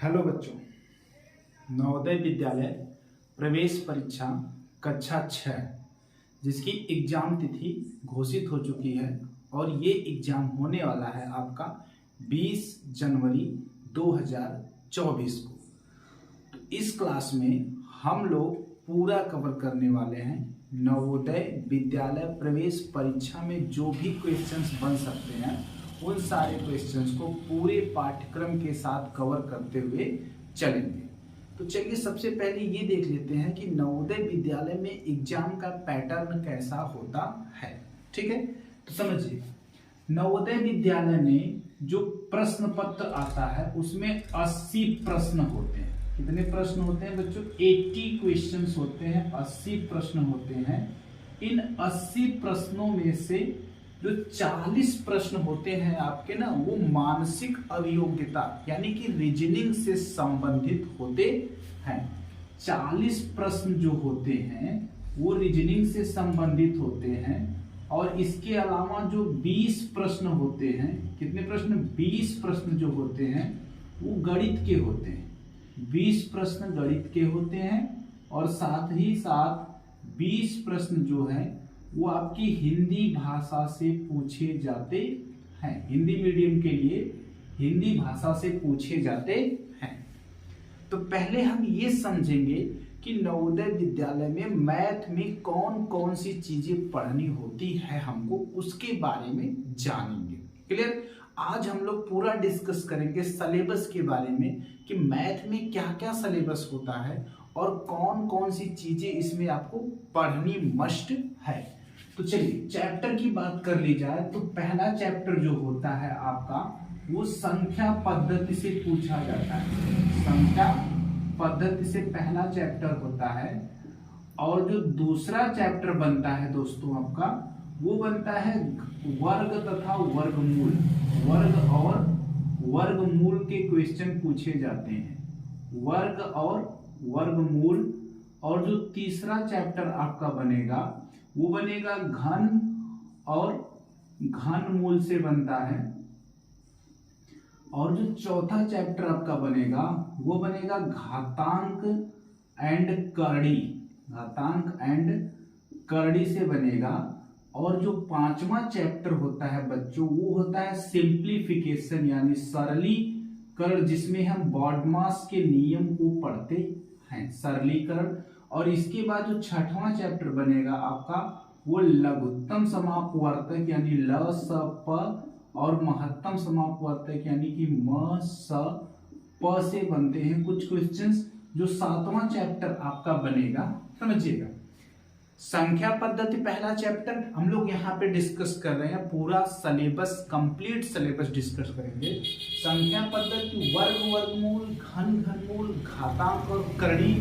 Hello बच्चों, नवोदय विद्यालय प्रवेश परीक्षा कक्षा 6 जिसकी एग्जाम तिथि घोषित हो चुकी है और ये एग्जाम होने वाला है आपका 20 जनवरी 2024 को। तो इस क्लास में हम लोग पूरा कवर करने वाले हैं नवोदय विद्यालय प्रवेश परीक्षा में जो भी क्वेश्चंस बन सकते हैं उन सारे क्वेश्चंस को पूरे पाठ्यक्रम के साथ कवर करते हुए चलेंगे। तो चलिए सबसे पहले ये देख लेते हैं कि नवोदय विद्यालय में एग्जाम का पैटर्न कैसा होता है। ठीक है, तो समझिए, नवोदय विद्यालय में जो प्रश्न पत्र आता है उसमें 80 प्रश्न होते हैं। कितने प्रश्न होते हैं बच्चों? 80 क्वेश्चंस होते हैं, 80 प्रश्न होते हैं। इन 80 प्रश्नों में से जो 40 प्रश्न होते हैं आपके ना, वो मानसिक अभियोग्यता यानी कि रीजनिंग से संबंधित होते हैं। 40 प्रश्न जो होते हैं वो रीजनिंग से संबंधित होते हैं और इसके अलावा जो 20 प्रश्न होते हैं, कितने प्रश्न? 20 प्रश्न जो होते हैं वो गणित के होते हैं। 20 प्रश्न गणित के होते हैं और साथ ही साथ 20 प्रश्न जो है वो आपकी हिंदी भाषा से पूछे जाते हैं। हिंदी मीडियम के लिए हिंदी भाषा से पूछे जाते हैं। तो पहले हम ये समझेंगे कि नवोदय विद्यालय में मैथ में कौन कौन सी चीजें पढ़नी होती है, हमको उसके बारे में जानेंगे। क्लियर? आज हम लोग पूरा डिस्कस करेंगे सिलेबस के बारे में कि मैथ में क्या क्या सिलेबस होता है और कौन कौन सी चीजें इसमें आपको पढ़नी मस्ट है। तो चलिए चैप्टर की बात कर ली जाए तो पहला चैप्टर जो होता है आपका वो संख्या पद्धति से पूछा जाता है। संख्या पद्धति से पहला चैप्टर होता है और जो दूसरा चैप्टर बनता है दोस्तों आपका वो बनता है वर्ग तथा वर्गमूल। वर्ग और वर्गमूल के क्वेश्चन पूछे जाते हैं। वर्ग और वर्गमूल। और जो तीसरा चैप्टर आपका बनेगा वो बनेगा घन और घनमूल से बनता है। और जो चौथा चैप्टर आपका बनेगा वो बनेगा घातांक एंड करड़ी। घातांक एंड करड़ी से बनेगा। और जो पांचवा चैप्टर होता है बच्चों वो होता है सिंप्लीफिकेशन यानी सरलीकरण, जिसमें हम बॉडमास के नियम को पढ़ते हैं। सरलीकरण। और इसके बाद जो छठवां चैप्टर बनेगा आपका वो लघुत्तम समापवर्तक यानी ल स प और महत्तम समापवर्तक यानी कि म स प से बनते हैं कुछ क्वेश्चंस। जो सातवां चैप्टर आपका बनेगा, समझिएगा, संख्या पद्धति पहला चैप्टर हम लोग यहाँ पे डिस्कस कर रहे हैं। पूरा सिलेबस, कंप्लीट सिलेबस डिस्कस करेंगे। संख्या पद्धति वर्ग वर्गमूल घन घनमूल घातांक और करड़ी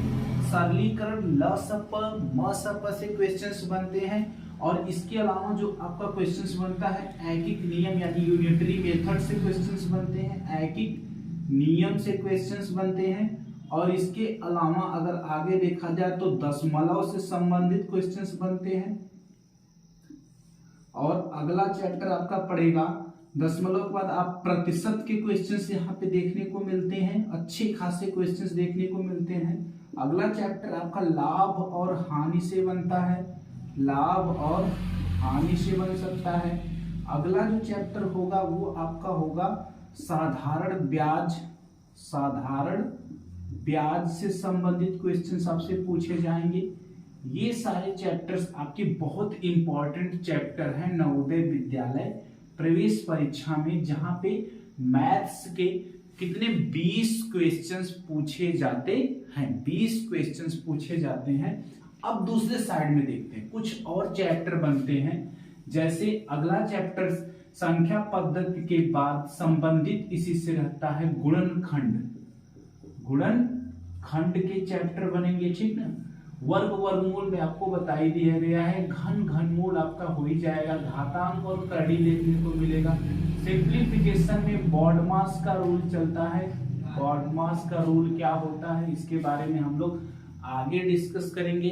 सरलीकरण ल स प म स प से क्वेश्चंस बनते हैं। और इसके अलावा जो आपका क्वेश्चंस बनता है ऐकिक नियम यानी यूनिटरी मेथड से क्वेश्चंस बनते हैं। ऐकिक नियम से क्वेश्चंस बनते हैं। और इसके अलावा अगर आगे देखा जाए तो दशमलव से संबंधित क्वेश्चंस बनते हैं। और अगला चैप्टर आपका पड़ेगा दशमलव के बाद आप प्रतिशत के क्वेश्चंस यहाँ पे देखने को मिलते हैं। अच्छे खासे क्वेश्चंस देखने को मिलते हैं। अगला चैप्टर आपका लाभ और हानि से बनता है। लाभ और हानि से बन सकता है। अगला जो चैप्टर होगा वो आपका होगा साधारण ब्याज। साधारण ब्याज से संबंधित क्वेश्चंस आपसे पूछे जाएंगे। ये सारे चैप्टर्स आपके बहुत इंपॉर्टेंट चैप्टर हैं नवोदय विद्यालय प्रवेश परीक्षा में, जहां पे मैथ्स के कितने 20 क्वेश्चंस पूछे जाते हैं। 20 क्वेश्चंस पूछे जाते हैं। अब दूसरे साइड में देखते हैं कुछ और चैप्टर बनते हैं। जैसे अगला चैप्टर संख्या पद्धति के बाद संबंधित इसी से रहता है गुणनखंड। गुणनखंड के चैप्टर बनेंगे, ठीक ना। वर्ग वर्गमूल में आपको बता ही दिया गया है। घन घनमूल आपका हो ही जाएगा। घातांक और करड़ी देखने को मिलेगा। सिंप्लीफिकेशन में बॉडमास का रूल चलता है। बॉडमास का रूल क्या होता है इसके बारे में हम लोग आगे डिस्कस करेंगे।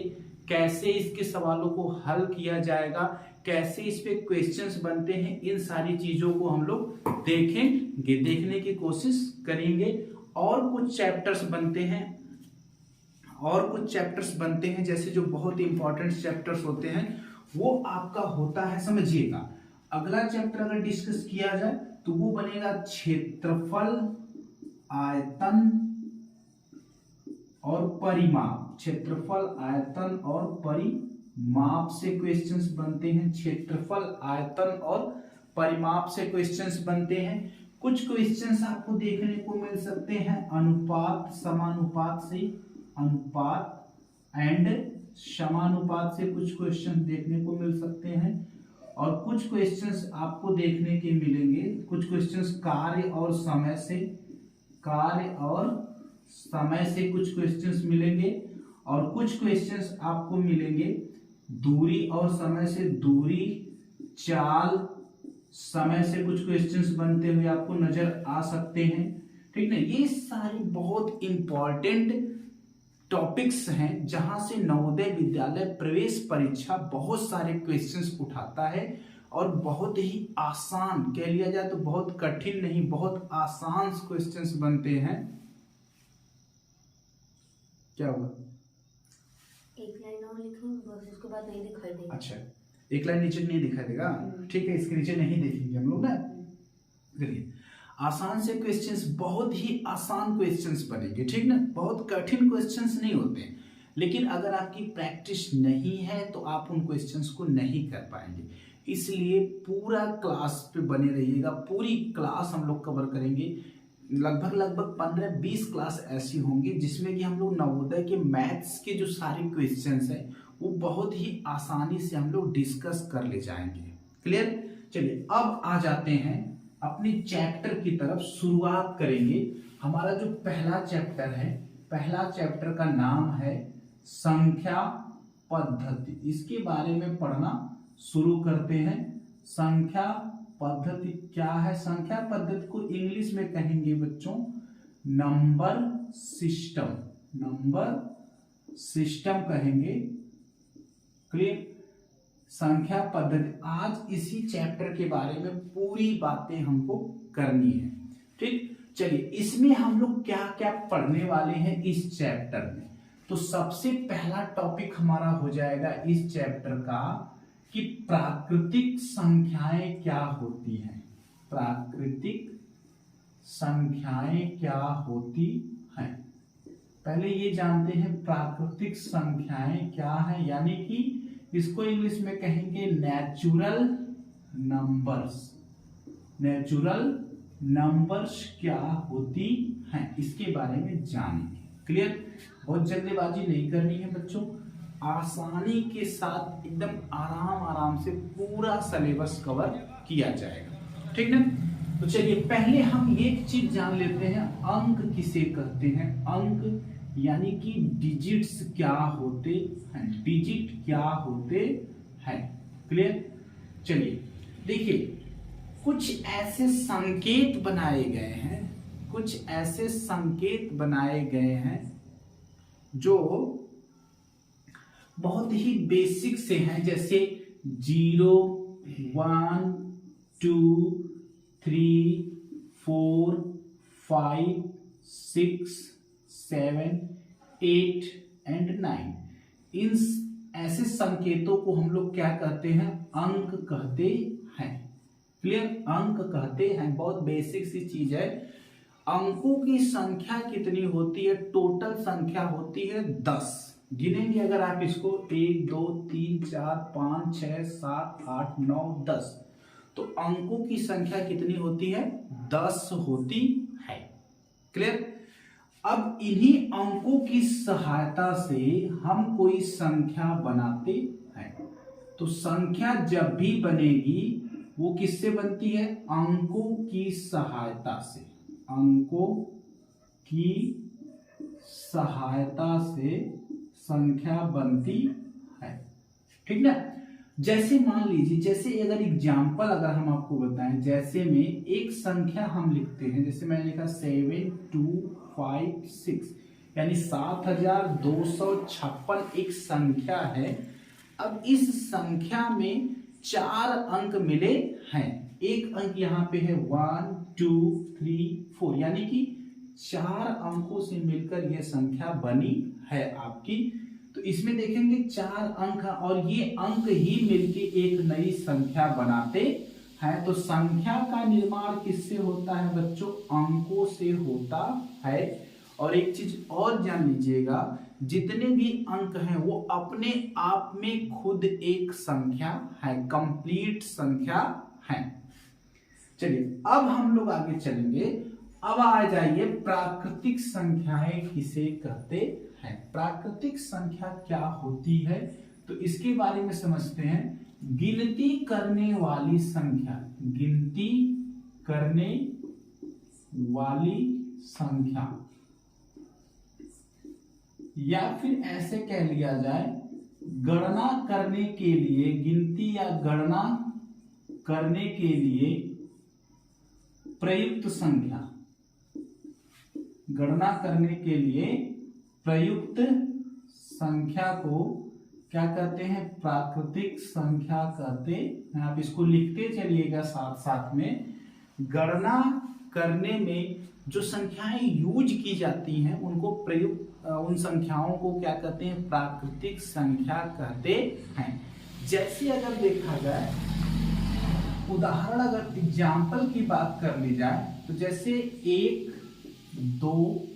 कैसे इसके सवालों को हल किया जाएगा, कैसे इस पे क्वेश्चंस बनते हैं, इन सारी चीजों को हम लोग देखेंगे, देखने की कोशिश करेंगे। और कुछ चैप्टर्स बनते हैं जैसे जो बहुत इंपॉर्टेंट चैप्टर्स होते हैं वो आपका होता है, समझिएगा। अगला चैप्टर अगर डिस्कस किया जाए तो वो बनेगा क्षेत्रफल, आयतन और परिमाप। क्षेत्रफल, आयतन और परिमाप से क्वेश्चंस बनते हैं। क्षेत्रफल, आयतन और परिमाप से क्वेश्चंस बनते हैं। कुछ क्वेश्चंस आपको देखने को मिल सकते हैं अनुपात, समानुपात से, अनुपात एंड समानुपात से कुछ क्वेश्चन देखने को मिल सकते हैं। और कुछ क्वेश्चंस आपको देखने के मिलेंगे, कुछ क्वेश्चंस कार्य और समय से, कुछ क्वेश्चंस मिलेंगे। और कुछ क्वेश्चंस आपको मिलेंगे दूरी और समय से, दूरी, चाल, समय से कुछ क्वेश्चंस बनते हुए आपको नजर आ सकते हैं। ठीक है, ये सारी बहुत इंपॉर्टेंट टॉपिक्स हैं जहां से नवोदय विद्यालय प्रवेश परीक्षा बहुत सारे क्वेश्चंस उठाता है और बहुत ही आसान, कह लिया जाए तो बहुत कठिन नहीं, बहुत आसान क्वेश्चंस बनते हैं। क्या हुआ? एक लाइन और लिखूं बस, उसके बाद नहीं दिखाई देगा। अच्छा, एक लाइन नीचे नहीं दिखाई देगा, ठीक है, इसके नीचे नहीं देखेंगे हम लोग ना। चलिए, आसान से क्वेश्चंस, बहुत ही आसान क्वेश्चंस बनेंगे, ठीक ना, बहुत कठिन क्वेश्चंस नहीं होते। लेकिन अगर आपकी प्रैक्टिस नहीं है तो आप उन क्वेश्चंस को नहीं कर पाएंगे। इसलिए पूरा क्लास पे बने रहिएगा, पूरी क्लास हम लोग कवर करेंगे। लगभग 15-20 क्लास ऐसी होंगी जिसमें कि हम लोग नवोदय के मैथ्स के जो सारे क्वेश्चंस हैं वो बहुत ही आसानी से हम लोग डिस्कस कर ले जाएंगे। क्लियर? चलिए, अब आ जाते हैं अपने चैप्टर की तरफ, शुरुआत करेंगे। हमारा जो पहला चैप्टर है, पहला चैप्टर का नाम है संख्या पद्धति। इसके बारे में पढ़ना शुरू करते हैं। संख्या पद्धति क्या है? संख्या पद्धति को इंग्लिश में कहेंगे बच्चों नंबर सिस्टम, नंबर सिस्टम कहेंगे। क्लियर? संख्या पद्धति, आज इसी चैप्टर के बारे में पूरी बातें हमको करनी है। ठीक, चलिए, इसमें हम लोग क्या क्या पढ़ने वाले हैं इस चैप्टर में। तो सबसे पहला टॉपिक हमारा हो जाएगा इस चैप्टर का कि प्राकृतिक संख्याएं क्या होती हैं। प्राकृतिक संख्याएं क्या होती हैं, पहले ये जानते हैं प्राकृतिक संख्याएं क्या है, यानी कि इसको इंग्लिश में कहेंगे नेचुरल नंबर्स। नेचुरल नंबर्स क्या होती हैं, इसके बारे में जानेंगे। क्लियर? बहुत जल्दीबाजी नहीं करनी है बच्चों, आसानी के साथ एकदम आराम से पूरा सिलेबस कवर किया जाएगा। ठीक ना? तो चलिए, पहले हम एक चीज जान लेते हैं, अंक किसे कहते हैं। अंक यानी कि डिजिट्स क्या होते हैं, डिजिट क्या होते हैं। क्लियर? चलिए, देखिए, कुछ ऐसे संकेत बनाए गए हैं, कुछ ऐसे संकेत बनाए गए हैं जो बहुत ही बेसिक से हैं, जैसे 0, 1, 2, 3, 4, 5, 6, 7, 8 एंड 9। इन ऐसे संकेतों को हम लोग क्या कहते हैं? अंक कहते हैं। क्लियर? अंक कहते हैं, बहुत बेसिक सी चीज है। अंकों की संख्या कितनी होती है? टोटल संख्या होती है 10। गिनेंगे अगर आप इसको 1, 2, 3, 4, 5, 6, 7, 8, 9, 10, तो अंकों की संख्या कितनी होती है? 10 होती है। क्लियर? अब इन्हीं अंकों की सहायता से हम कोई संख्या बनाते हैं। तो संख्या जब भी बनेगी वो किससे बनती है? अंकों की सहायता से। अंकों की सहायता से संख्या बनती है। ठीक ना? जैसे मान लीजिए, जैसे अगर एग्जाम्पल अगर हम आपको बताएं, जैसे में एक संख्या हम लिखते हैं, जैसे मैंने लिखा 7256, यानी 7256 एक संख्या है। अब इस संख्या में 4 अंक मिले हैं। एक अंक यहाँ पे है 1, 2, 3, 4, यानी कि 4 अंकों से मिलकर यह संख्या बनी है आपकी। तो इसमें देखेंगे 4 अंक और ये अंक ही मिलके एक नई संख्या बनाते हैं। तो संख्या का निर्माण किससे होता है बच्चों? अंकों से होता है। और एक चीज और जान लीजिएगा, जितने भी अंक हैं वो अपने आप में खुद एक संख्या है, कंप्लीट संख्या है। चलिए अब हम लोग आगे चलेंगे। अब आ जाइए प्राकृतिक संख्याएं किसे कहते हैं। प्राकृतिक संख्या क्या होती है तो इसके बारे में समझते हैं। गिनती करने वाली संख्या, गिनती करने वाली संख्या, या फिर ऐसे कह लिया जाए गणना करने के लिए, गिनती या गणना करने के लिए प्रयुक्त संख्या, गणना करने के लिए प्रयुक्त संख्या को क्या कहते हैं? प्राकृतिक संख्या कहते हैं। आप इसको लिखते चलिएगा साथ साथ में। गणना करने में जो संख्याएं यूज की जाती हैं उनको प्रयुक्त, उन संख्याओं को क्या कहते हैं? प्राकृतिक संख्या कहते हैं। जैसे अगर देखा जाए, उदाहरण अगर एग्जाम्पल की बात कर ली जाए तो जैसे 1, 2,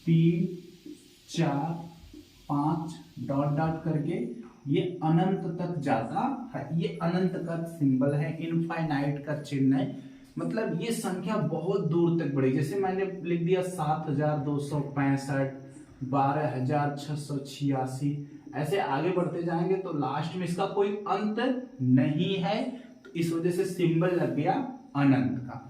3, 4, 5 डॉट डॉट करके ये अनंत तक जाता है। ये अनंत का सिंबल है, इनफाइनाइट का चिन्ह है, मतलब ये संख्या बहुत दूर तक बढ़ी। जैसे मैंने लिख दिया 7265, 12686, ऐसे आगे बढ़ते जाएंगे तो लास्ट में इसका कोई अंत नहीं है, तो इस वजह से सिंबल लग गया अनंत का।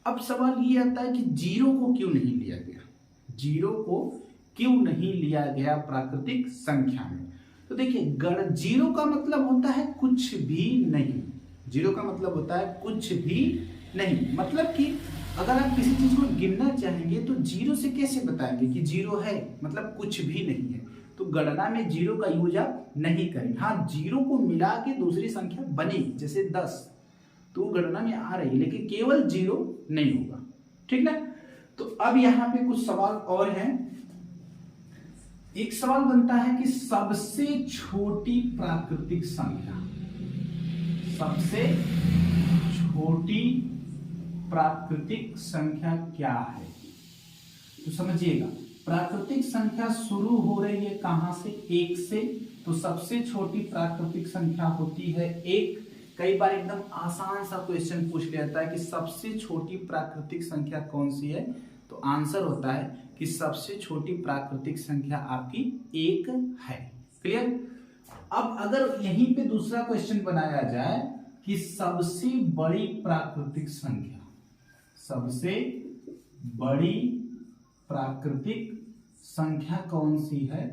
अब सवाल ये आता है कि जीरो को क्यों नहीं लिया गया? जीरो को क्यों नहीं लिया गया प्राकृतिक संख्या में? तो देखिए, जीरो का मतलब होता है कुछ भी नहीं। जीरो का मतलब होता है कुछ भी नहीं, मतलब कि अगर आप किसी चीज को गिनना चाहेंगे तो जीरो से कैसे बताएंगे कि जीरो है, मतलब कुछ भी नहीं है। तो गणना में जीरो का यूज आप नहीं करें। हाँ, जीरो को मिला के दूसरी संख्या बनेगी, जैसे 10 तो गणना में आ रही है, लेकिन केवल जीरो नहीं होगा। ठीक ना? तो अब यहाँ पे कुछ सवाल और हैं। एक सवाल बनता है कि सबसे छोटी प्राकृतिक संख्या, सबसे छोटी प्राकृतिक संख्या क्या है? तो समझिएगा, प्राकृतिक संख्या शुरू हो रही है कहां से? 1 से। तो सबसे छोटी प्राकृतिक संख्या होती है 1। कई बार एकदम आसान सा क्वेश्चन पूछ लिया जाता है कि सबसे छोटी प्राकृतिक संख्या कौन सी है, तो आंसर होता है कि सबसे छोटी प्राकृतिक संख्या आपकी 1 है। क्लियर? अब अगर यहीं पे दूसरा क्वेश्चन बनाया जाए कि सबसे बड़ी प्राकृतिक संख्या, सबसे बड़ी प्राकृतिक संख्या कौन सी है,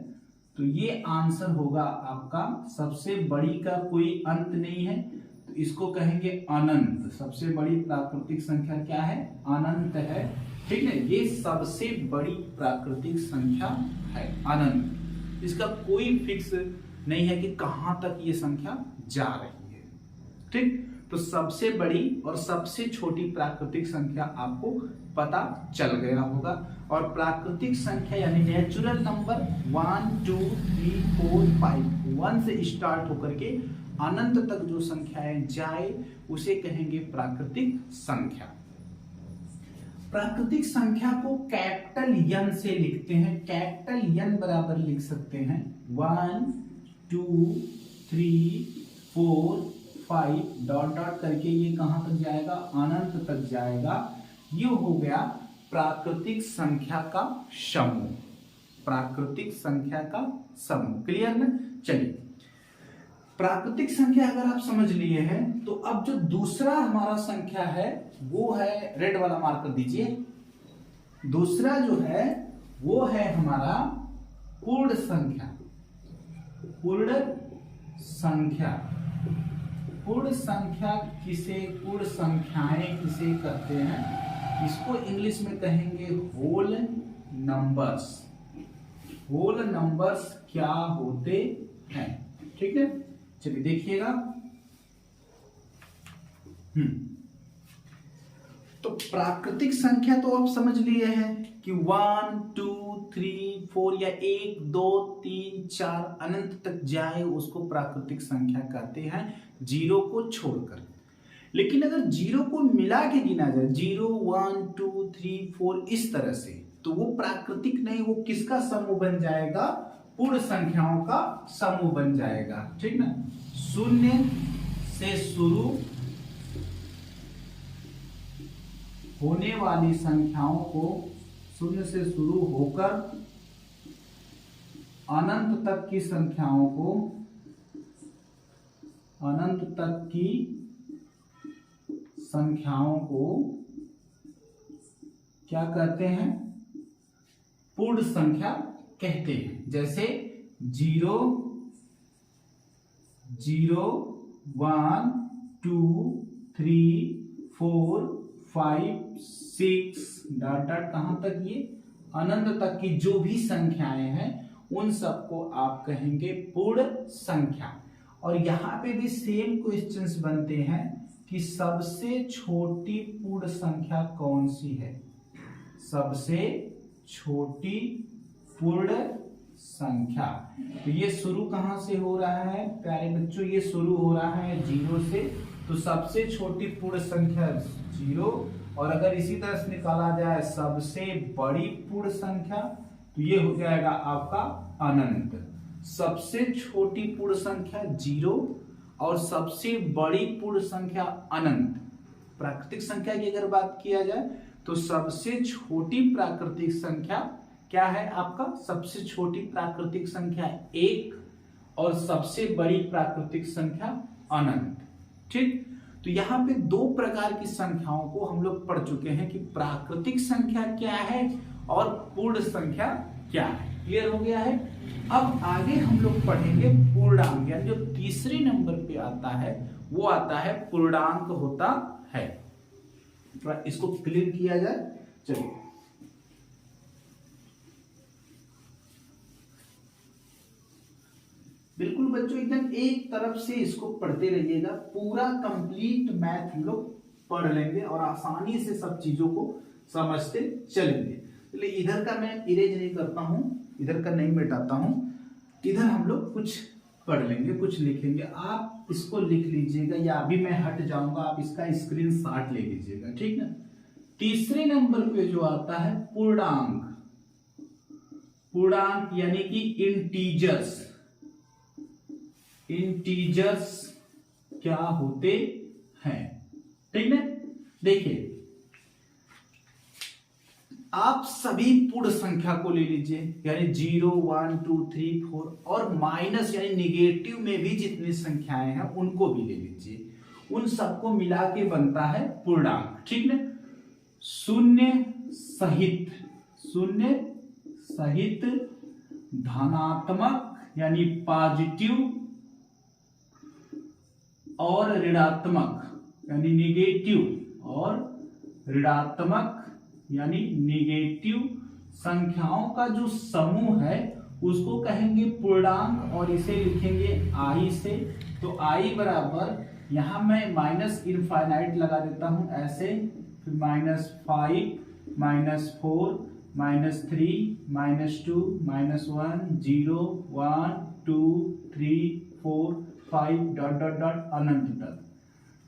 तो ये आंसर होगा आपका, सबसे बड़ी का कोई अंत नहीं है तो इसको कहेंगे अनंत। सबसे बड़ी प्राकृतिक संख्या क्या है? अनंत है। ठीक है, ये सबसे बड़ी प्राकृतिक संख्या है, अनंत। इसका कोई फिक्स नहीं है कि कहां तक ये संख्या जा रही है। ठीक, तो सबसे बड़ी और सबसे छोटी प्राकृतिक संख्या आपको पता चल गया होगा। और प्राकृतिक संख्या यानी नेचुरल नंबर 1 2 3 4 5, 1 से स्टार्ट होकर के अनंत तक जो संख्याएं जाए उसे कहेंगे प्राकृतिक संख्या। प्राकृतिक संख्या को कैपिटल एन से लिखते हैं। कैपिटल एन बराबर लिख सकते हैं 1 2 3 4 5 डॉट डॉट करके ये कहां तक जाएगा? अनंत तक जाएगा। ये हो गया प्राकृतिक संख्या का समूह, प्राकृतिक संख्या का समूह। क्लियर ना? चलिए, प्राकृतिक संख्या अगर आप समझ लिए हैं तो अब जो दूसरा हमारा संख्या है वो है, रेड वाला मार्कर दीजिए, दूसरा जो है वो है हमारा पूर्ण संख्या। पूर्ण संख्या, पूर्ण संख्या किसे, पूर्ण संख्याएं किसे कहते हैं? इसको इंग्लिश में कहेंगे होल नंबर्स। होल नंबर्स क्या होते हैं? ठीक है, चलिए देखिएगा। तो प्राकृतिक संख्या तो आप समझ लिए हैं कि 1 2 3 4 या 1 2 3 4 अनंत तक जाए उसको प्राकृतिक संख्या कहते हैं, जीरो को छोड़कर। लेकिन अगर जीरो को मिला के गिना जाए 0 1 2 3 4 इस तरह से, तो वो प्राकृतिक नहीं, वो किसका समूह बन जाएगा? पूर्ण संख्याओं का समूह बन जाएगा। ठीक ना? शून्य से शुरू होने वाली संख्याओं को, शून्य से शुरू होकर अनंत तक की संख्याओं को, अनंत तक की संख्याओं को क्या कहते हैं? पूर्ण संख्या कहते हैं। जैसे 0 0 1 2 3 4 5 6 डॉट डॉट कहां तक? ये अनंत तक की जो भी संख्याएं हैं उन सबको आप कहेंगे पूर्ण संख्या। और यहां पे भी सेम क्वेश्चंस बनते हैं कि सबसे छोटी पूर्ण संख्या कौन सी है? सबसे छोटी पूर्ण संख्या। तो ये शुरू कहां से हो रहा है प्यारे बच्चों? ये शुरू हो रहा है 0 से, तो सबसे छोटी पूर्ण संख्या 0। और अगर इसी तरह से निकाला जाए सबसे बड़ी पूर्ण संख्या, तो ये हो जाएगा आपका अनंत। सबसे छोटी पूर्ण संख्या 0 और सबसे बड़ी पूर्ण संख्या अनंत। प्राकृतिक संख्या की अगर बात किया जाए तो सबसे छोटी प्राकृतिक संख्या क्या है आपका? सबसे छोटी प्राकृतिक संख्या 1 और सबसे बड़ी प्राकृतिक संख्या अनंत। ठीक? तो यहाँ पे दो प्रकार की संख्याओं को हम लोग पढ़ चुके हैं कि प्राकृतिक संख्या क्या है और पूर्ण संख्या क्या है। क्लियर हो गया है? अब आगे हम लोग पढ़ेंगे पूर्णांक, यानी जो तीसरे नंबर पे आता है वो आता है पूर्णांक होता है। थोड़ा इसको क्लियर किया जाए। चलिए, बिल्कुल बच्चों एकदम एक तरफ से इसको पढ़ते रहिएगा, पूरा कंप्लीट मैथ हम लोग पढ़ लेंगे और आसानी से सब चीजों को समझते चलेंगे। चलिए, इधर का मैं इरेज नहीं करता हूं, इधर का नहीं मिटाता हूं, इधर हम लोग कुछ पढ़ लेंगे, कुछ लिखेंगे। आप इसको लिख लीजिएगा या अभी मैं हट जाऊंगा, आप इसका स्क्रीनशॉट ले लीजिएगा। ठीक ना? तीसरे नंबर पे जो आता है पूर्णांक, पूर्णांक यानी कि इंटीजर्स। इंटीजर्स क्या होते हैं? ठीक है? देखिए, आप सभी पूर्ण संख्या को ले लीजिए, यानी 0 1 2 3 4 और माइनस यानी निगेटिव में भी जितनी संख्याएं हैं उनको भी ले लीजिए। उन सबको मिला के बनता है पूर्णांक। ठीक है? शून्य सहित, शून्य सहित धनात्मक यानी पॉजिटिव और ऋणात्मक यानी निगेटिव और ऋणात्मक यानी निगेटिव संख्याओं का जो समूह है उसको कहेंगे पूर्णांक, और इसे लिखेंगे i से। तो i बराबर, यहां मैं माइनस इनफाइनाइट लगा देता हूं ऐसे, फिर -5 -4 -3 -2 -1 0 1 2 3 4 5 डॉट डॉट डॉट अनंत तक।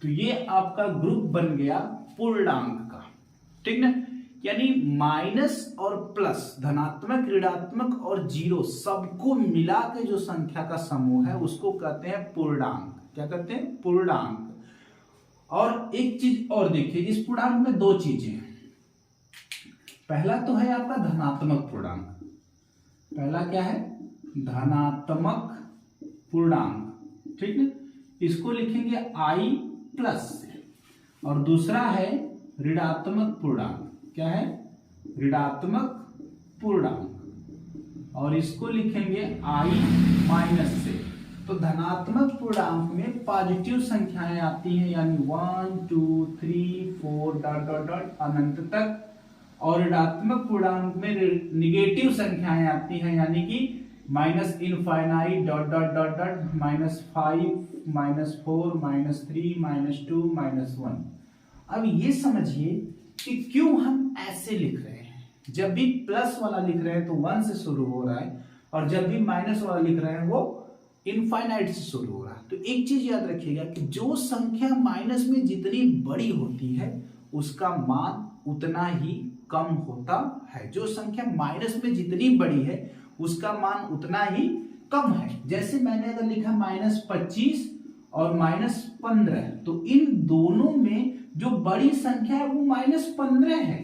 तो ये आपका ग्रुप बन गया पूर्णांक का। ठीक ना? यानी माइनस और प्लस, धनात्मक ऋणात्मक और जीरो सबको मिला के जो संख्या का समूह है उसको कहते हैं पूर्णांक। क्या कहते हैं? पूर्णांक। और एक चीज और देखिए, इस पूर्णांक में दो चीजें हैं। पहला तो है आपका धनात्मक पूर्णांक। पहला क्या है? धनात्मक पूर्णांक। ठीक है? इसको लिखेंगे i प्लस से। और दूसरा है ऋणात्मक पूर्णांक। क्या है? ऋणात्मक पूर्णांक, और इसको लिखेंगे i माइनस से। तो धनात्मक पूर्णांक में पॉजिटिव संख्याएं आती हैं, यानी 1 2 3 4 डॉट डॉट डॉट अनंत तक, और ऋणात्मक पूर्णांक में निगेटिव संख्याएं आती हैं, यानी कि minus infinite dot dot dot dot -5 -4 -3 -2 -1। अब ये समझिए कि क्यों हम ऐसे लिख रहे हैं। जब भी प्लस वाला लिख रहे हैं तो 1 से शुरू हो रहा है, और जब भी माइनस वाला लिख रहे हैं वो इनफाइनाइट से शुरू हो रहा है। तो एक चीज याद रखिएगा कि जो संख्या माइनस में जितनी बड़ी होती है उसका मान उतना ही कम होता है। जो संख्या माइनस में जितनी बड़ी है उसका मान उतना ही कम है। जैसे मैंने अगर लिखा -25 और -15, तो इन दोनों में जो बड़ी संख्या है वो -15 है,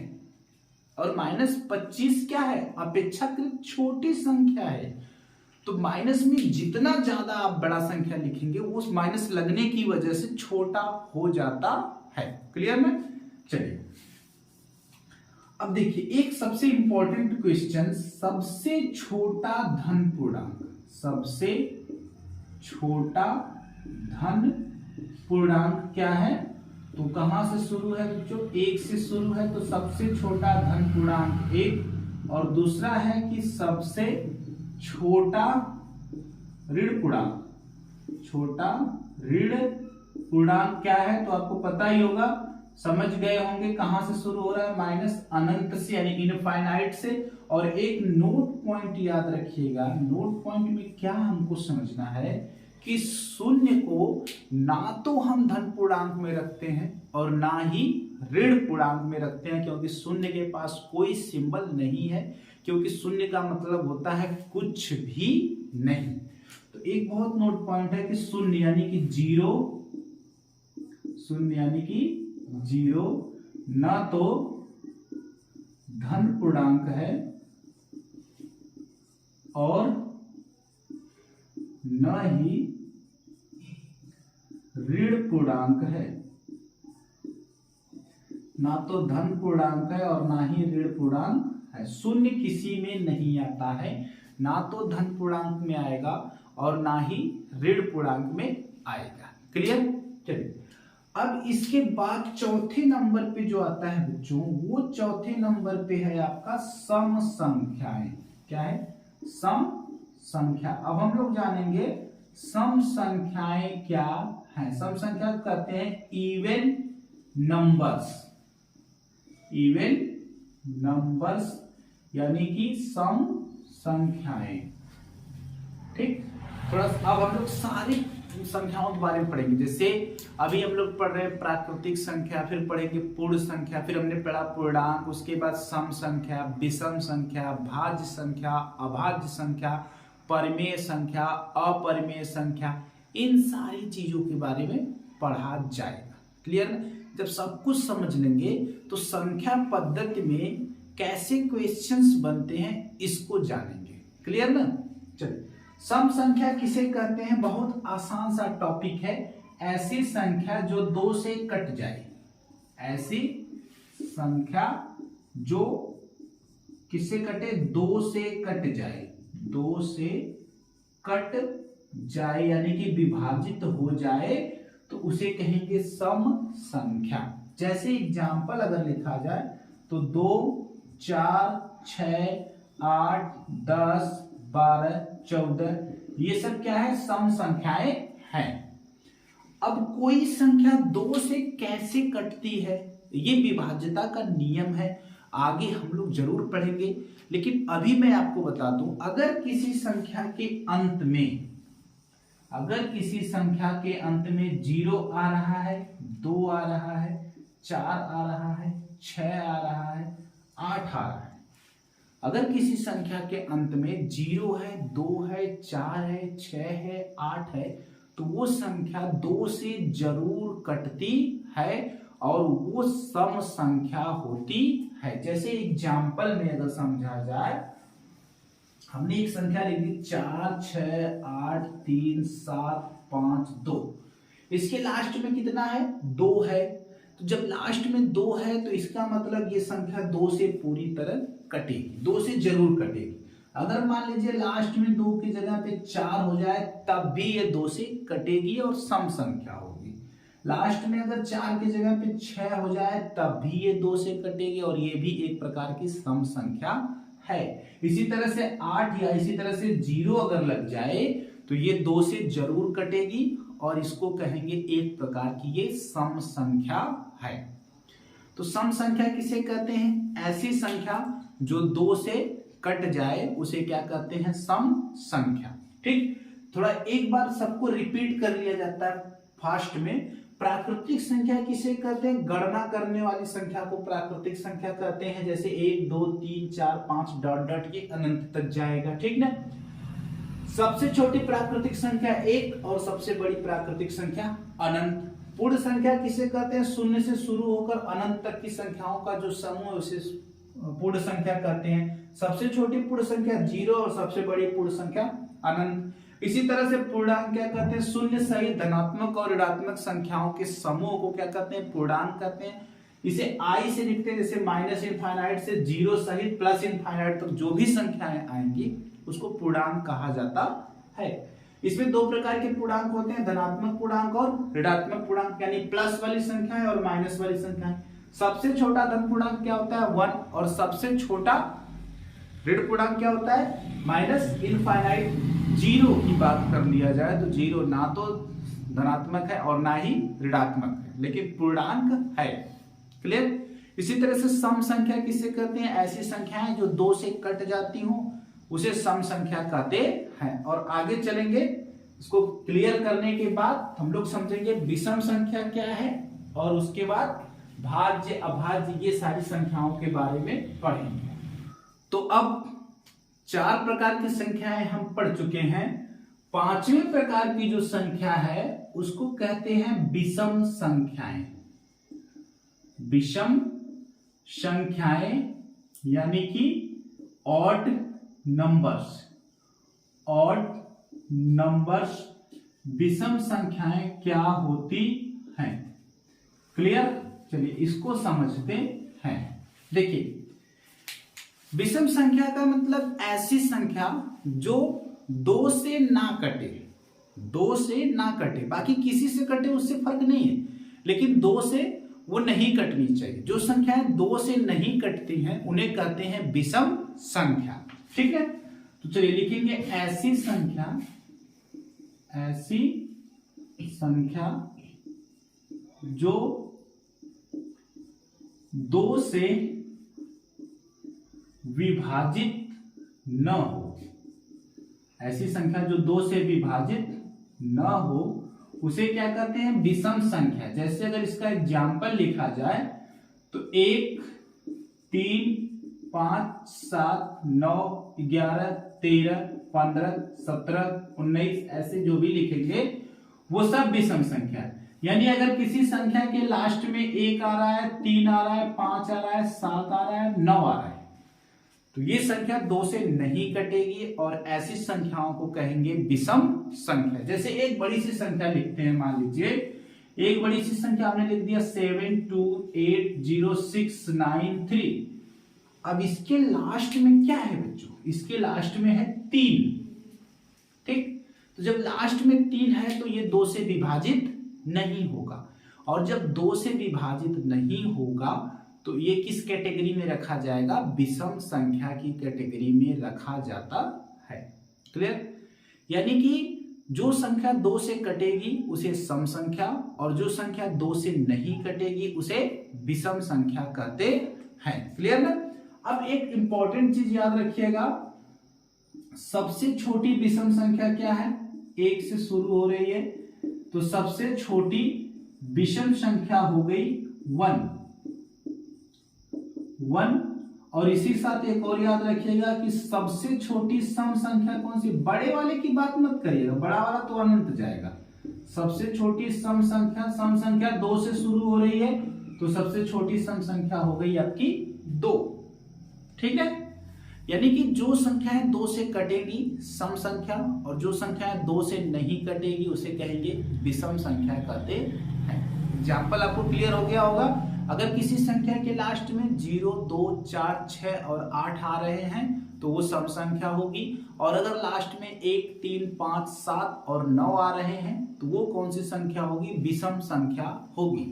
और -25 क्या है, अपेक्षाकृत छोटी संख्या है। तो माइनस में जितना ज्यादा आप बड़ा संख्या लिखेंगे वो उस माइनस लगने की वजह से छोटा हो जाता है। क्लियर में? चलिए अब देखिए एक सबसे इंपॉर्टेंट क्वेश्चन, सबसे छोटा धन पूर्णांक, सबसे छोटा धन पूर्णांक क्या है? तो कहां से शुरू है बच्चों? 1 से शुरू है, तो सबसे छोटा धन पूर्णांक 1। और दूसरा है कि सबसे छोटा ऋण पूर्णांक, छोटा ऋण पूर्णांक क्या है? तो आपको पता ही होगा, समझ गए होंगे कहां से शुरू हो रहा है, माइनस अनंत से यानी इनफाइनाइट से। और एक नोट पॉइंट याद रखिएगा, नोट पॉइंट में क्या हमको समझना है कि शून्य को ना तो हम धन पूर्णांक में रखते हैं और ना ही ऋण पूर्णांक में रखते हैं, क्योंकि शून्य के पास कोई सिंबल नहीं है, क्योंकि शून्य का मतलब होता है कुछ भी नहीं। तो एक बहुत नोट पॉइंट है कि शून्य यानी कि जीरो, शून्य यानी कि जीरो ना तो धन पूर्णांक है और न ही ऋण पूर्णांक है, ना तो धन पूर्णांक है और ना ही ऋण पूर्णांक है। शून्य किसी में नहीं आता है, ना तो धन पूर्णांक में आएगा और ना ही ऋण पूर्णांक में आएगा। क्लियर? चलिए अब इसके बाद चौथे नंबर पे जो आता है बच्चों, वो चौथे नंबर पे है आपका सम संख्याएं। क्या है? सम संख्या। अब हम लोग जानेंगे सम संख्याएं क्या है। सम संख्या कहते हैं इवन नंबर्स, इवन नंबर्स यानी कि सम संख्याएं। ठीक, थोड़ा अब हम लोग सारी संख्याओं के बारे में पढ़ेंगे। जैसे अभी हम लोग पढ़ रहे हैं प्राकृतिक संख्या, फिर पढ़ेंगे पूर्ण संख्या, फिर हमने पढ़ा पूर्णांक, उसके बाद सम संख्या, विषम संख्या, भाज्य संख्या, अभाज्य संख्या, परिमेय संख्या, अपरिमेय संख्या। इन सारी चीजों के बारे में पढ़ा जाएगा। क्लियर? जब सब कुछ समझ लेंगे तो संख्या पद्धति में कैसे क्वेश्चंस बनते हैं इसको जानेंगे। क्लियर ना? चलिए सम संख्या किसे कहते हैं? बहुत आसान सा टॉपिक है। ऐसी संख्या जो 2 से कट जाए, ऐसी संख्या जो किससे कटे? 2 से कट जाए, 2 से कट जाए यानी कि विभाजित हो जाए तो उसे कहेंगे सम संख्या। जैसे एग्जाम्पल अगर लिखा जाए तो 2, 4, 6, 8, 10, 12, 14, ये सब क्या है? सम संख्याएं हैं। अब कोई संख्या 2 से कैसे कटती है, ये विभाज्यता का नियम है, आगे हम लोग जरूर पढ़ेंगे। लेकिन अभी मैं आपको बता दूं, अगर किसी संख्या के अंत में, अगर किसी संख्या के अंत में 0 आ रहा है, 2 आ रहा है, 4 आ रहा है, 6 आ रहा है, 8 आ रहा है, अगर किसी संख्या के अंत में 0 है, 2 है, 4 है, 6 है, 8 है, तो वो संख्या 2 से जरूर कटती है और वो सम संख्या होती है। जैसे एग्जाम्पल में अगर समझा जाए, हमने एक संख्या लिख दी 4, 6, 8, 3, 7, 5, 2। इसके लास्ट में कितना है? 2 है। तो जब लास्ट में 2 है तो इसका मतलब ये संख्या 2 से पूरी तरह कटेगी, 2 से जरूर कटेगी। अगर मान लीजिए लास्ट में 2 की जगह पे 4 हो जाए तब भी ये 2 से कटेगी और सम संख्या होगी। लास्ट में अगर 4 की जगह पे 6 हो जाए तब भी ये 2 से कटेगी और ये भी एक प्रकार की सम संख्या है। इसी तरह से 8 या इसी तरह से 0 अगर लग जाए तो ये 2 से जरूर कटेगी और इसको कहेंगे एक प्रकार की ये सम संख्या है। तो सम संख्या किसे कहते हैं? ऐसी संख्या जो 2 से कट जाए उसे क्या कहते हैं? सम संख्या। ठीक, थोड़ा एक बार सबको रिपीट कर लिया जाता है फास्ट में। प्राकृतिक संख्या किसे कहते हैं? गणना करने वाली संख्या को प्राकृतिक संख्या कहते हैं। जैसे 1 2 3 4 5 डॉट डॉट ये अनंत तक जाएगा। ठीक ना। सबसे छोटी प्राकृतिक संख्या 1 और सबसे बड़ी प्राकृतिक संख्या अनंत। पूर्ण संख्या किसे कहते हैं? शून्य से शुरू होकर अनंत तक की संख्याओं का जो समूह है उसे पूर्ण संख्या कहते हैं। सबसे छोटी पूर्ण संख्या 0 और सबसे बड़ी पूर्ण संख्या अनंत। इसी तरह से पूर्णांक क्या कहते हैं? शून्य सहित धनात्मक और ऋणात्मक संख्याओं के समूह को क्या कहते हैं? पूर्णांक कहते हैं। इसे आई से लिखते हैं, जैसे माइनस इनफाइनाइट से 0 सहित प्लस इनफाइनाइट तक जो भी संख्याएं आएंगी उसको पूर्णांक कहा जाता है। इसमें 2 प्रकार के पूर्णांक होते हैं, धनात्मक पूर्णांक और ऋणात्मक पूर्णांक, यानी प्लस वाली संख्याएं और माइनस वाली संख्याएं। सबसे छोटा धन पूर्णांक क्या होता है? 1, और सबसे छोटा ऋण पूर्णांक क्या होता है? Minus infinite. 0 की बात कर लिया जाए तो 0 ना तो धनात्मक है और ना ही ऋणात्मक है, लेकिन पूर्णांक है। क्लियर? इसी तरह से सम संख्या किसे कहते हैं? ऐसी संख्याएं जो 2 से कट जाती हों उसे सम संख्या कहते हैं। और आगे चलेंगे, इसको क्लियर करने के बाद हम लोग समझेंगे विषम संख्या क्या है, और उसके बाद भाज्य अभाज्य ये सारी संख्याओं के बारे में पढ़ेंगे। तो अब 4 प्रकार की संख्याएं हम पढ़ चुके हैं। 5वें प्रकार की जो संख्या है उसको कहते हैं विषम संख्याएं। विषम संख्याएं यानी कि ऑड नंबर्स। ऑड नंबर्स विषम संख्याएं क्या होती हैं? क्लियर? चलिए इसको समझते हैं। देखिए, विषम संख्या का मतलब ऐसी संख्या जो 2 से ना कटे। 2 से ना कटे, बाकी किसी से कटे उससे फर्क नहीं है, लेकिन 2 से वो नहीं कटनी चाहिए। जो संख्याएं 2 से नहीं कटती हैं उन्हें कहते हैं विषम संख्या। ठीक है, तो चलिए लिखेंगे ऐसी संख्या जो 2 से विभाजित न हो। ऐसी संख्या जो 2 से विभाजित न हो उसे क्या कहते हैं? विषम संख्या। जैसे अगर इसका एग्जाम्पल लिखा जाए तो 1 3 5 7 9 11 13 15 17 19 ऐसे जो भी लिखेंगे वो सब विषम संख्या है। यानी अगर किसी संख्या के लास्ट में 1 आ रहा है, 3 आ रहा है, 5 आ रहा है, 7 आ रहा है, 9 आ रहा है, तो ये संख्या 2 से नहीं कटेगी और ऐसी संख्याओं को कहेंगे विषम संख्या। जैसे एक बड़ी सी संख्या लिखते हैं, मान लीजिए एक बड़ी सी संख्या हमने लिख दिया 7280693। अब इसके लास्ट में क्या है बच्चों? इसके लास्ट में है 3। ठीक, तो जब लास्ट में 3 है तो ये 2 से विभाजित नहीं होगा, और जब 2 से विभाजित नहीं होगा तो ये किस कैटेगरी में रखा जाएगा? विषम संख्या की कैटेगरी में रखा जाता है। क्लियर? यानी कि जो संख्या 2 से कटेगी उसे सम संख्या, और जो संख्या 2 से नहीं कटेगी उसे विषम संख्या कहते हैं। क्लियर ना? अब एक इंपॉर्टेंट चीज याद रखिएगा, सबसे छोटी विषम संख्या क्या है? 1 से शुरू हो रही है, तो सबसे छोटी विषम संख्या हो गई 1। और इसी साथ एक और याद रखिएगा कि सबसे छोटी सम संख्या कौन सी? बड़े वाले की बात मत करिएगा, बड़ा वाला तो अनंत जाएगा। सबसे छोटी सम संख्या 2 से शुरू हो रही है, तो सबसे छोटी सम संख्या हो गई आपकी 2। ठीक है, यानी कि जो संख्याएं 2 से कटेगी सम संख्या, और जो संख्याएं 2 से नहीं कटेगी उसे कहेंगे विषम संख्या कहते हैं। एग्जाम्पल आपको क्लियर हो गया होगा। अगर किसी संख्या के लास्ट में 0 2 4 6 और 8 आ रहे हैं तो वो सम संख्या होगी, और अगर लास्ट में 1 3 5 7 और 9 आ रहे हैं तो वो कौन सी संख्या होगी? विषम संख्या होगी।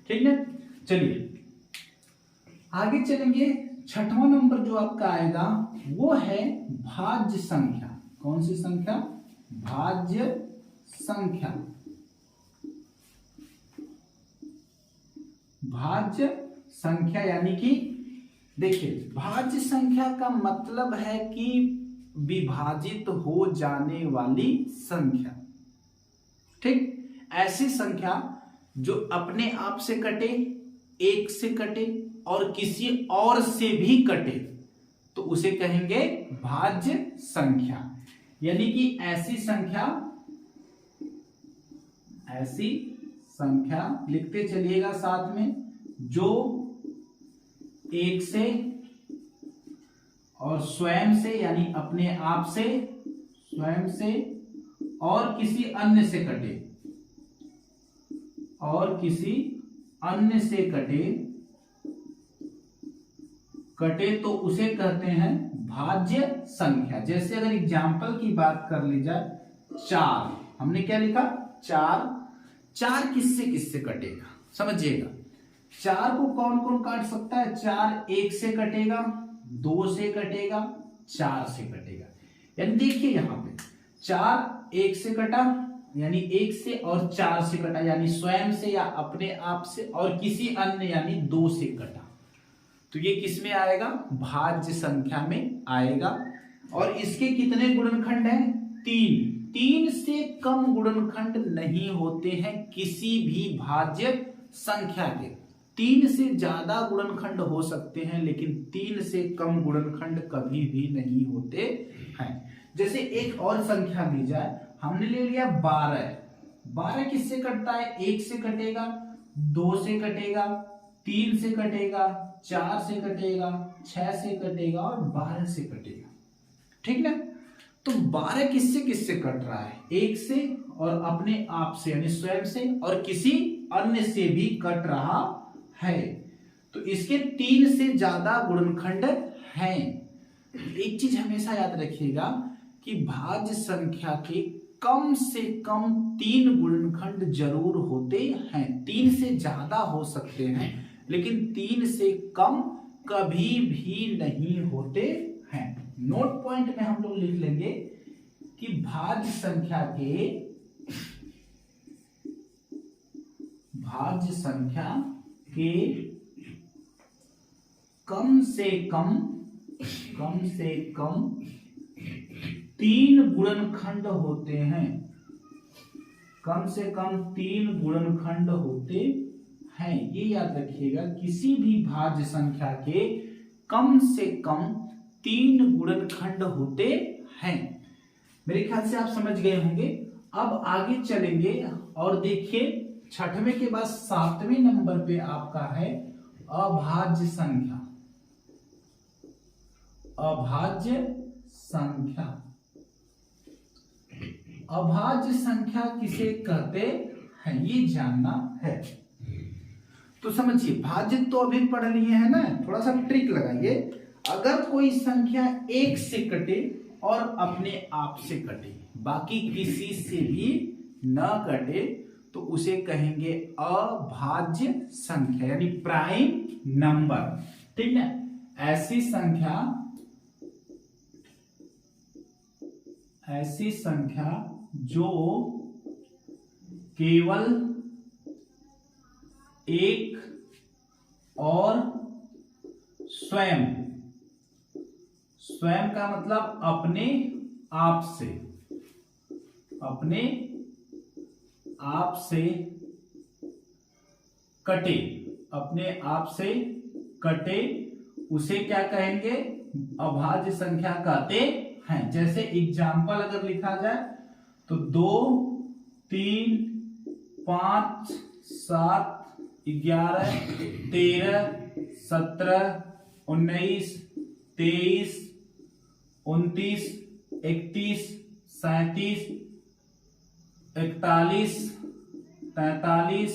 ठीक है, चलिए आगे चलेंगे। 6वां नंबर जो आपका आएगा वो है भाज्य संख्या। कौन सी संख्या? भाज्य संख्या। भाज्य संख्या यानी कि देखिए भाज्य संख्या का मतलब है कि विभाजित हो जाने वाली संख्या। ठीक, ऐसी संख्या जो अपने आप से कटे, एक से कटे और किसी और से भी कटे तो उसे कहेंगे भाज्य संख्या। यानी कि ऐसी संख्या लिखते चलिएगा साथ में, जो एक से और स्वयं से यानी अपने आप से, स्वयं से और किसी अन्य से कटे, और किसी अन्य से कटे तो उसे कहते हैं भाज्य संख्या। जैसे अगर एग्जाम्पल की बात कर ली जाए, 4, हमने क्या लिखा 4 किससे किससे कटेगा समझिएगा। 4 को कौन कौन काट सकता है? 4 एक से कटेगा, 2 से कटेगा, 4 से कटेगा। यानी देखिए यहां पे 4 एक से कटा यानी 1 से, और 4 से कटा यानी स्वयं से या अपने आप से, और किसी अन्य यानी 2 से कटा। तो ये किस में आएगा? भाज्य संख्या में आएगा। और इसके कितने गुणनखंड हैं? 3 से कम गुणनखंड नहीं होते हैं किसी भी भाज्य संख्या के। 3 से ज्यादा गुणनखंड हो सकते हैं लेकिन 3 से कम गुणनखंड कभी भी नहीं होते हैं। जैसे एक और संख्या दी जाए, हमने ले लिया 12 किससे कटता है? 1 से कटेगा, 2 से कटेगा, 3 से कटेगा, 4 से कटेगा, 6 से कटेगा और 12 से कटेगा। ठीक ना? तो 12 किससे किससे कट रहा है? 1 से और अपने आप से यानी स्वयं से और किसी अन्य से भी कट रहा है। तो इसके 3 से ज्यादा गुणनखंड हैं। एक चीज हमेशा याद रखिएगा कि भाज्य संख्या के कम से कम 3 गुणनखंड जरूर होते हैं। 3 से ज्यादा हो सकते हैं लेकिन 3 से कम कभी भी नहीं होते हैं। नोट पॉइंट में हम लोग लिख लेंगे कि भाज्य संख्या के कम से कम 3 गुणनखंड होते हैं। कम से कम 3 गुणनखंड होते हैं। ये याद रखिएगा, किसी भी भाज्य संख्या के कम से कम 3 गुणनखंड होते हैं। मेरे ख्याल से आप समझ गए होंगे। अब आगे चलेंगे और देखिए 6वें के बाद 7वें नंबर पे आपका है अभाज्य संख्या। अभाज्य संख्या, अभाज्य संख्या किसे कहते हैं ये जानना है। तो समझिए, भाज्य तो अभी पढ़ लिए है ना, थोड़ा सा ट्रिक लगाइए। अगर कोई संख्या 1 से कटे और अपने आप से कटे, बाकी किसी से भी न कटे तो उसे कहेंगे अभाज्य संख्या यानी प्राइम नंबर। ठीक है? ऐसी संख्या जो केवल एक और स्वयं का मतलब अपने आप से कटे उसे क्या कहेंगे? अभाज्य संख्या कहते हैं। जैसे एग्जाम्पल अगर लिखा जाए तो 2, 3, 5, 7, 11, 13, 17, 19, 23, 29, 31, 37, 41, 43,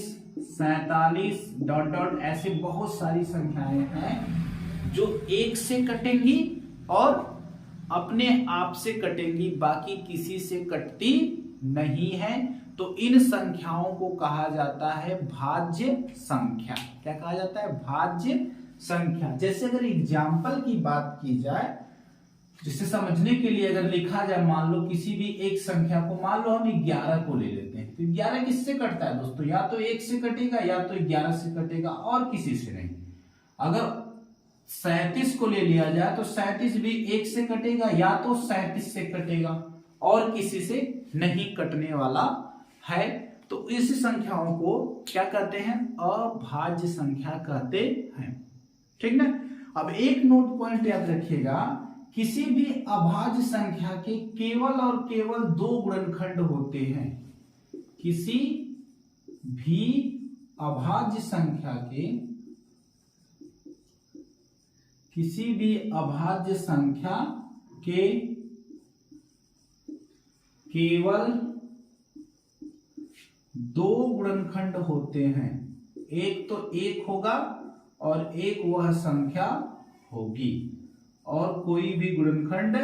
47 डॉट डॉट ऐसे बहुत सारी संख्याएं हैं जो 1 से कटेंगी और अपने आप से कटेंगी, बाकी किसी से कटती नहीं है। तो इन संख्याओं को कहा जाता है भाज्य संख्या। क्या कहा जाता है? भाज्य संख्या। जैसे अगर एग्जाम्पल की बात की जाए, जिसे समझने के लिए अगर लिखा जाए, मान लो किसी भी एक संख्या को, मान लो हम 11 को ले लेते हैं, तो 11 किससे कटता है दोस्तों? या तो 1 से कटेगा या तो 11 से कटेगा और किसी से नहीं। अगर 37 को ले लिया जाए तो 37 भी 1 से कटेगा या तो 37 से कटेगा और किसी से नहीं कटने वाला है। तो इस संख्याओं को क्या कहते हैं? अभाज्य संख्या कहते हैं। ठीक ना। अब एक नोट पॉइंट याद रखिएगा, किसी भी अभाज्य संख्या के केवल और केवल 2 गुणनखंड होते हैं। किसी भी अभाज्य संख्या के केवल 2 गुणनखंड होते हैं। एक तो 1 होगा और एक वह संख्या होगी और कोई भी गुणनखंड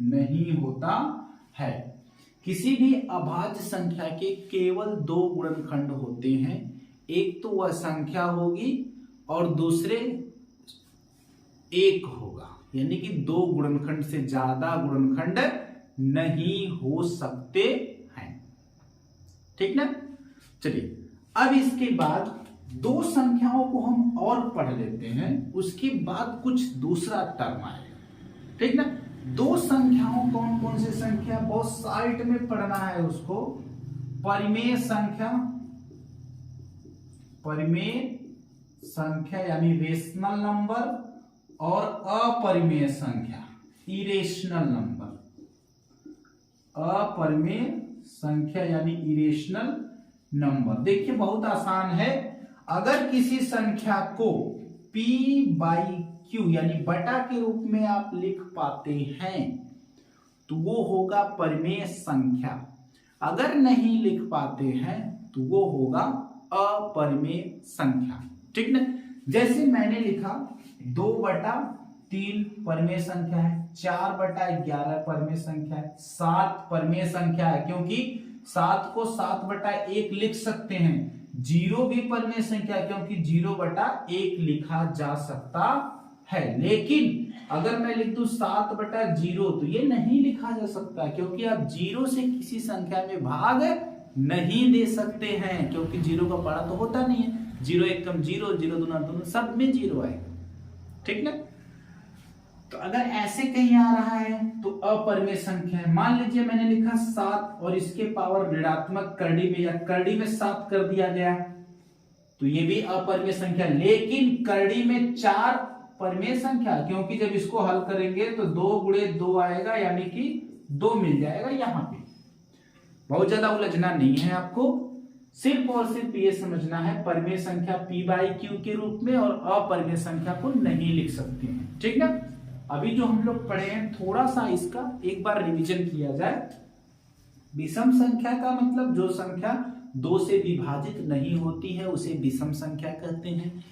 नहीं होता है। किसी भी अभाज्य संख्या के केवल 2 गुणनखंड होते हैं। एक तो वह संख्या होगी और दूसरे 1 होगा, यानी कि 2 गुणनखंड से ज्यादा गुणनखंड नहीं हो सकते हैं। ठीक ना। चलिए अब इसके बाद 2 संख्याओं को हम और पढ़ लेते हैं, उसके बाद कुछ दूसरा टर्म आएगा। ठीक ना। 2 संख्याओं कौन कौन सी संख्या, बहुत साइट में पढ़ना है उसको। परिमेय संख्या यानी रेशनल नंबर और अपरिमेय संख्या इरेशनल नंबर। अपरिमेय संख्या यानी इरेशनल नंबर। देखिए बहुत आसान है। अगर किसी संख्या को p/q यानी बटा के रूप में आप लिख पाते हैं तो वो होगा परिमेय संख्या। अगर नहीं लिख पाते हैं तो वो होगा अपरिमेय संख्या। ठीक ना। जैसे मैंने लिखा 2/3 परिमेय संख्या है, 4/11 परिमेय संख्या है, 7 परिमेय संख्या है, क्योंकि 7 को 7/1 लिख सकते हैं। 0 भी परिमेय संख्या क्योंकि 0/1 लिखा जा सकता है। लेकिन अगर मैं लिख दूं 7/0 तो ये नहीं लिखा जा सकता, क्योंकि आप 0 से किसी संख्या में भाग नहीं दे सकते हैं, क्योंकि 0 का पड़ा तो होता नहीं है। 0 एकम 0, 0 दूना 2, सब में 0 आएगा। ठीक ना। तो अगर ऐसे कहीं आ रहा है तो अपरिमेय संख्या है। मान लीजिए मैंने लिखा 7 और इसके पावर ऋणात्मक करड़ी में या करड़ी में 7 कर दिया गया, तो ये भी अपरिमेय संख्या। लेकिन करड़ी में 4 परिमेय संख्या, क्योंकि जब इसको हल करेंगे तो 2 गुणे 2 आएगा, यानी कि 2 मिल जाएगा। यहां पे बहुत ज्यादा उलझना नहीं है, आपको सिर्फ और सिर्फ ये समझना है परिमेय संख्या p/q के रूप में और अपरिमेय संख्या को नहीं लिख सकते हैं। ठीक ना। अभी जो हम लोग पढ़े हैं थोड़ा सा इसका एक बार रिवीजन किया जाए। विषम संख्या का मतलब जो संख्या 2 से विभाजित नहीं होती है उसे विषम संख्या कहते हैं।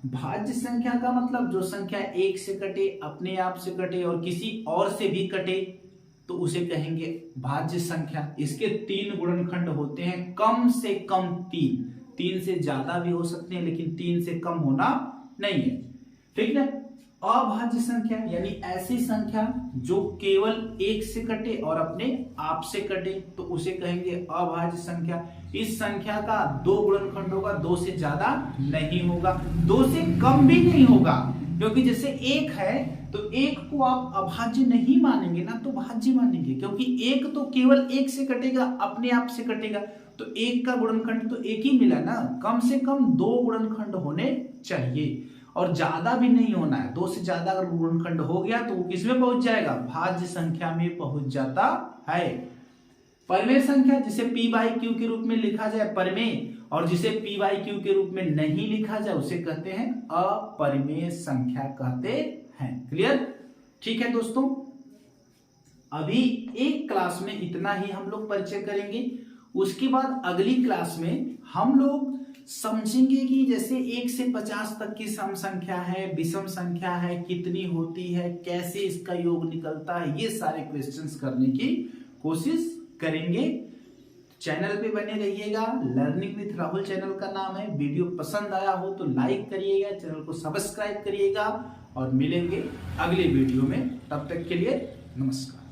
भाज्य संख्या का मतलब जो संख्या 1 से कटे, अपने आप से कटे और किसी और से भी कटे तो उसे कहेंगे भाज्य संख्या। इसके 3 गुणनखंड होते हैं, कम से कम 3 से ज्यादा भी हो सकते हैं लेकिन 3 से कम होना नहीं है। ठीक है। अभाज्य संख्या यानी ऐसी संख्या जो केवल 1 से कटे और अपने आप से कटे तो उसे कहेंगे अभाज्य संख्या। इस संख्या का 2 गुणनखंड होगा, 2 से ज्यादा नहीं होगा, 2 से कम भी नहीं होगा, क्योंकि जैसे 1 है तो 1 को आप अभाज्य नहीं मानेंगे ना, तो भाज्य मानेंगे, क्योंकि 1 तो केवल 1 से कटेगा, अपने आप से कटेगा, तो 1 का गुणनखंड तो 1 ही मिला ना। कम से कम 2 गुणनखंड होने चाहिए और ज्यादा भी नहीं होना है। 2 से ज्यादा अगर गुणनखंड हो गया तो वो किसमें पहुंच जाएगा? भाज्य संख्या में पहुंच जाता है। परिमेय संख्या जिसे p/q के रूप में लिखा जाए परिमेय, और जिसे p/q के रूप में नहीं लिखा जाए उसे कहते हैं अपरिमेय संख्या कहते हैं। क्लियर? ठीक है दोस्तों, अभी एक क्लास में इतना ही हम लोग परिचय करेंगे। उसके बाद अगली क्लास में हम लोग समझेंगे कि जैसे 1 से 50 तक की सम संख्या है, विषम संख्या है, कितनी होती है, कैसे इसका योग निकलता है, ये सारे क्वेश्चंस करने की कोशिश करेंगे। चैनल पे बने रहिएगा। लर्निंग विथ राहुल चैनल का नाम है। वीडियो पसंद आया हो तो लाइक करिएगा, चैनल को सब्सक्राइब करिएगा और मिलेंगे अगले वीडियो में। तब तक के लिए नमस्कार।